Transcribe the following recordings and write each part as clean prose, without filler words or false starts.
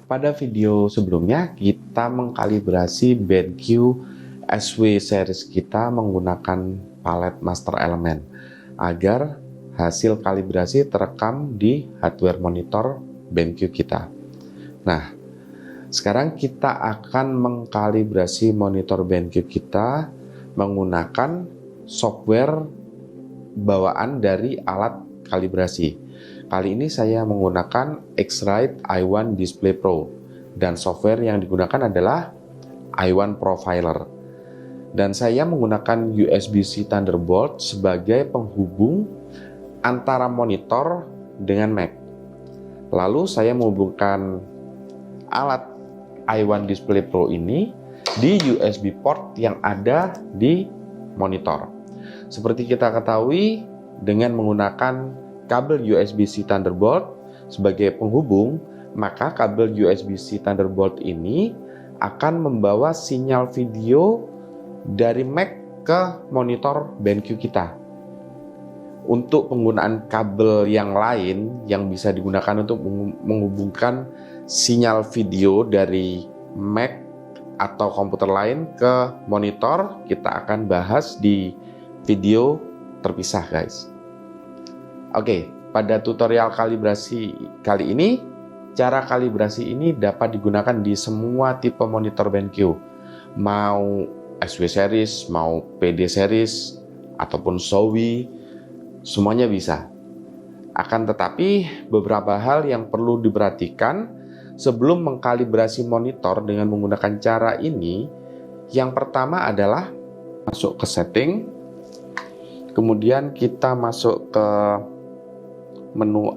Pada video sebelumnya kita mengkalibrasi BenQ SW series kita menggunakan palet master element agar hasil kalibrasi terekam di hardware monitor BenQ kita. Nah, sekarang kita akan mengkalibrasi monitor BenQ kita menggunakan software bawaan dari alat kalibrasi. Kali ini saya menggunakan X-Rite i1 Display Pro dan software yang digunakan adalah i1 Profiler. Dan saya menggunakan USB-C Thunderbolt sebagai penghubung antara monitor dengan Mac. Lalu saya menghubungkan alat i1 Display Pro ini di USB port yang ada di monitor. Seperti kita ketahui, dengan menggunakan kabel USB-C Thunderbolt sebagai penghubung, maka kabel USB-C Thunderbolt ini akan membawa sinyal video dari Mac ke monitor BenQ kita. Untuk penggunaan kabel yang lain yang bisa digunakan untuk menghubungkan sinyal video dari Mac atau komputer lain ke monitor, kita akan bahas di video terpisah, guys. Oke, pada tutorial kalibrasi kali ini, cara kalibrasi ini dapat digunakan di semua tipe monitor BenQ. Mau SW series, mau PD series, ataupun Shoei, semuanya bisa. Akan tetapi, beberapa hal yang perlu diperhatikan sebelum mengkalibrasi monitor dengan menggunakan cara ini. Yang pertama adalah masuk ke setting, kemudian kita masuk ke menu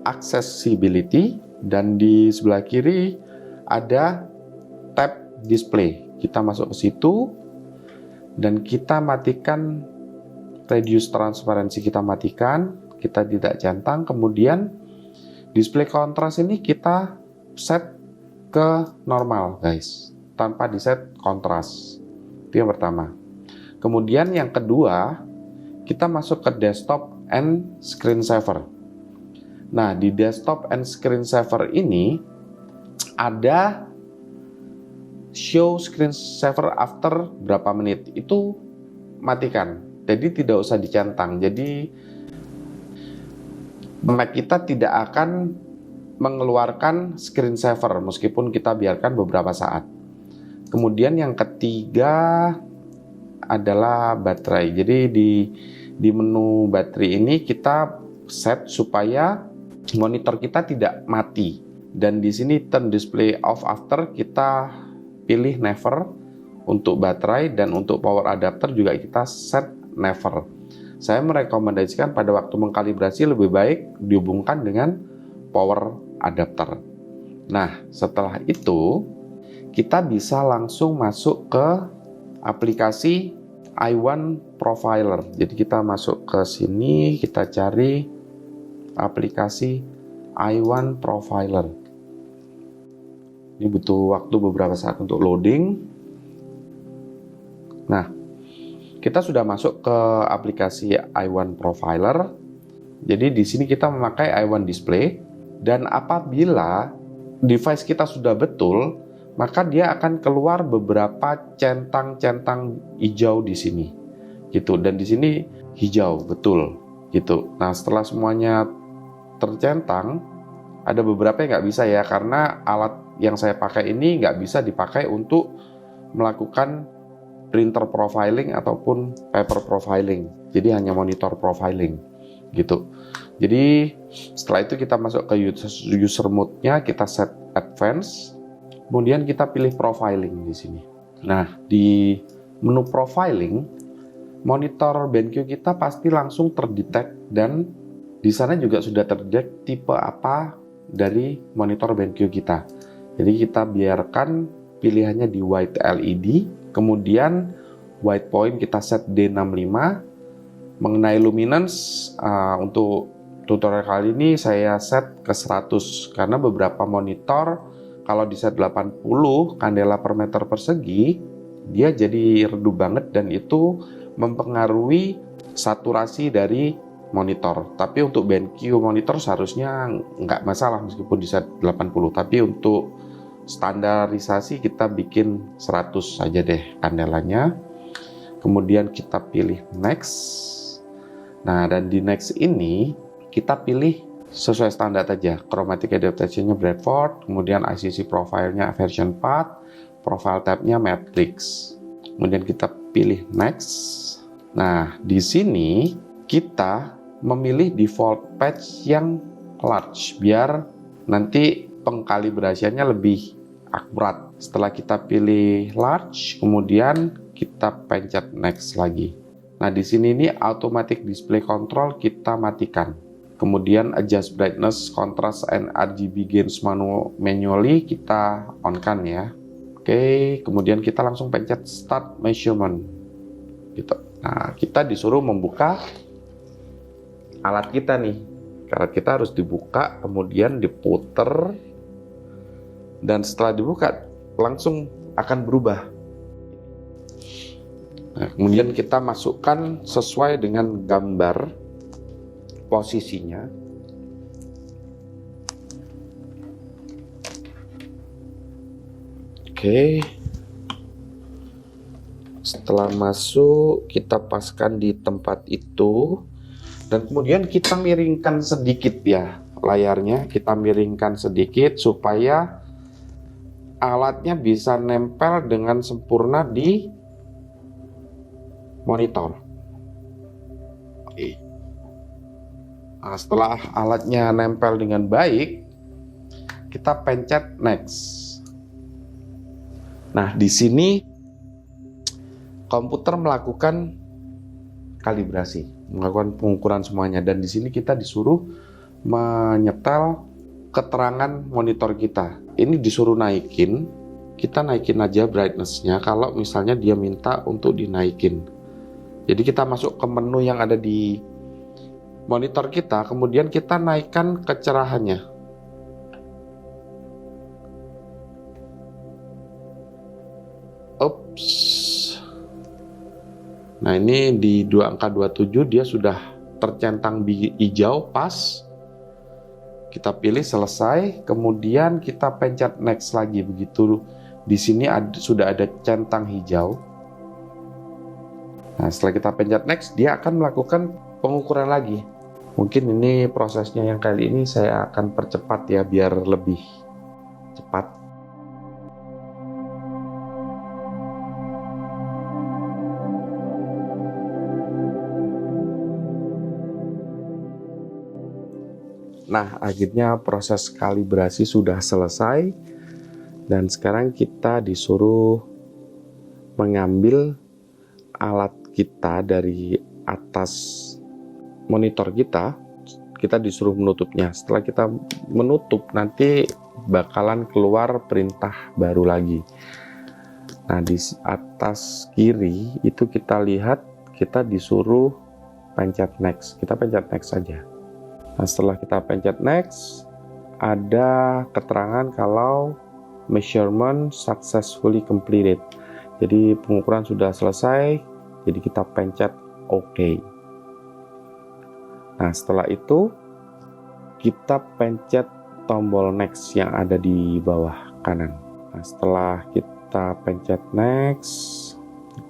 accessibility, dan di sebelah kiri ada tab display. Kita masuk ke situ dan kita matikan radius transparansi, kita matikan, kita tidak centang. Kemudian display kontras ini kita set ke normal, guys, tanpa di set kontras. Itu yang pertama. Kemudian yang kedua, kita masuk ke desktop and screensaver. Nah, di desktop and screensaver ini ada show screensaver after berapa menit. Itu matikan. Jadi tidak usah dicentang. Jadi Mac kita tidak akan mengeluarkan screensaver meskipun kita biarkan beberapa saat. Kemudian yang ketiga adalah baterai. Jadi di menu baterai ini kita set supaya monitor kita tidak mati, dan di sini turn display off after kita pilih never untuk baterai, dan untuk power adapter juga kita set never. Saya merekomendasikan pada waktu mengkalibrasi lebih baik dihubungkan dengan power adapter. Nah, setelah itu kita bisa langsung masuk ke aplikasi i1 Profiler. Jadi kita masuk ke sini, kita cari aplikasi i1 Profiler. Ini butuh waktu beberapa saat untuk loading. Nah, kita sudah masuk ke aplikasi i1 Profiler. Jadi di sini kita memakai i1 Display, dan apabila device kita sudah betul, maka dia akan keluar beberapa centang-centang hijau di sini, gitu. Dan di sini hijau betul, gitu. Nah, setelah semuanya tercentang, ada beberapa yang nggak bisa ya, karena alat yang saya pakai ini nggak bisa dipakai untuk melakukan printer profiling ataupun paper profiling. Jadi hanya monitor profiling, gitu. Jadi setelah itu kita masuk ke user mode-nya, kita set advance, kemudian kita pilih profiling di sini. Nah, di menu profiling, monitor BenQ kita pasti langsung terdetek, dan di sana juga sudah terdetek tipe apa dari monitor BenQ kita. Jadi kita biarkan pilihannya di white LED, kemudian white point kita set D65. Mengenai luminance, untuk tutorial kali ini saya set ke 100, karena beberapa monitor kalau di set 80 kandela per meter persegi, dia jadi redup banget, dan itu mempengaruhi saturasi dari monitor. Tapi untuk BenQ monitor seharusnya nggak masalah meskipun di set 80. Tapi untuk standarisasi kita bikin 100 saja deh kandelanya. Kemudian kita pilih next. Nah, dan di next ini kita pilih sesuai standar aja. Chromatic adaptation-nya Bradford, kemudian ICC profile-nya version 4, profile tab-nya matrix. Kemudian kita pilih next. Nah, di sini kita memilih default patch yang large biar nanti pengkalibrasiannya lebih akurat. Setelah kita pilih large, kemudian kita pencet next lagi. Nah, di sini ini automatic display control kita matikan. Kemudian adjust brightness, contrast, and RGB gains manually kita on kan ya. Oke, kemudian kita langsung pencet start measurement. Gitu. Nah, kita disuruh membuka alat kita nih. Alat kita harus dibuka, kemudian diputer, dan setelah dibuka langsung akan berubah. Nah, kemudian kita masukkan sesuai dengan gambar posisinya. Oke. Setelah masuk, kita paskan di tempat itu, dan kemudian kita miringkan sedikit ya layarnya. Kita miringkan sedikit supaya alatnya bisa nempel dengan sempurna di monitor. Oke. Nah, setelah alatnya nempel dengan baik, kita pencet next. Nah, di sini komputer melakukan kalibrasi, melakukan pengukuran semuanya, dan di sini kita disuruh menyetel keterangan monitor kita. Ini disuruh naikin, kita naikin aja brightness-nya kalau misalnya dia minta untuk dinaikin. Jadi kita masuk ke menu yang ada di monitor kita, kemudian kita naikkan kecerahannya. Ups. Nah, ini di 2 angka 27 dia sudah tercentang hijau pas. Kita pilih selesai, kemudian kita pencet next lagi. Begitu di sini sudah ada centang hijau. Nah, setelah kita pencet next, dia akan melakukan pengukuran lagi. Mungkin ini prosesnya yang kali ini saya akan percepat ya, biar lebih cepat. Nah, akhirnya proses kalibrasi sudah selesai, dan sekarang kita disuruh mengambil alat kita dari atas monitor kita. Kita disuruh menutupnya. Setelah kita menutup, nanti bakalan keluar perintah baru lagi. Nah, di atas kiri itu kita lihat, kita disuruh pencet next. Kita pencet next saja. Nah, setelah kita pencet next, ada keterangan kalau measurement successfully completed. Jadi pengukuran sudah selesai, jadi kita pencet OK. Nah, setelah itu kita pencet tombol next yang ada di bawah kanan. Nah, setelah kita pencet next,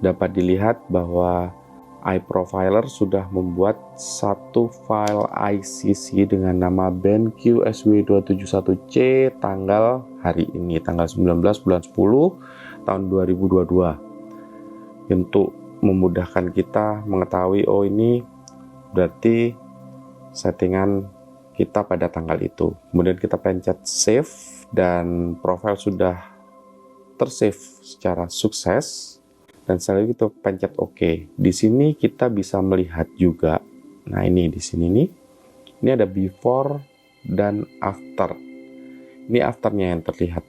dapat dilihat bahwa iProfiler sudah membuat satu file ICC dengan nama BenQ SW271C tanggal hari ini, tanggal 19 bulan 10 tahun 2022. Untuk memudahkan kita mengetahui, oh ini berarti settingan kita pada tanggal itu. Kemudian kita pencet save, dan profil sudah tersave secara sukses. Dan setelah itu kita pencet OK. Di sini kita bisa melihat juga. Nah, ini di sini nih. Ini ada before dan after. Ini afternya yang terlihat.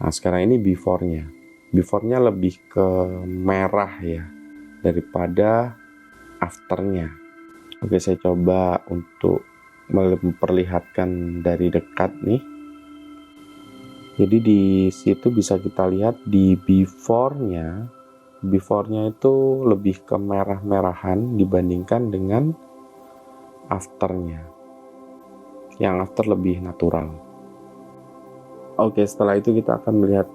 Nah, sekarang ini before-nya. Before-nya lebih ke merah ya daripada after-nya. Oke, saya coba untuk memperlihatkan dari dekat nih. Jadi di situ bisa kita lihat di before-nya itu lebih ke merah-merahan dibandingkan dengan after-nya. Yang after lebih natural. Oke, setelah itu kita akan melihat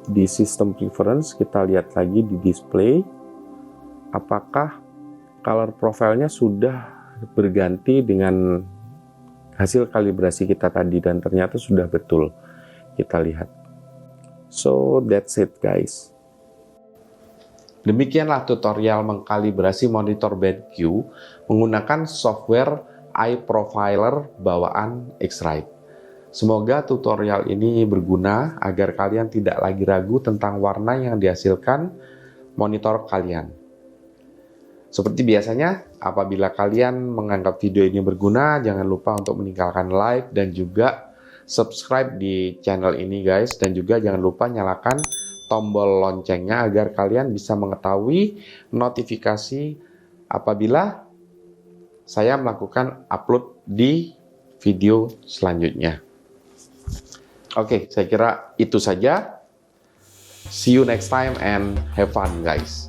di sistem preference, kita lihat lagi di display, apakah color profile-nya sudah berganti dengan hasil kalibrasi kita tadi, dan ternyata sudah betul. Kita lihat. So, that's it guys. Demikianlah tutorial mengkalibrasi monitor BenQ menggunakan software iProfiler bawaan X-Rite. Semoga tutorial ini berguna agar kalian tidak lagi ragu tentang warna yang dihasilkan monitor kalian. Seperti biasanya, apabila kalian menganggap video ini berguna, jangan lupa untuk meninggalkan like dan juga subscribe di channel ini guys. Dan juga jangan lupa nyalakan tombol loncengnya agar kalian bisa mengetahui notifikasi apabila saya melakukan upload di video selanjutnya. Oke, saya kira itu saja. See you next time and have fun guys.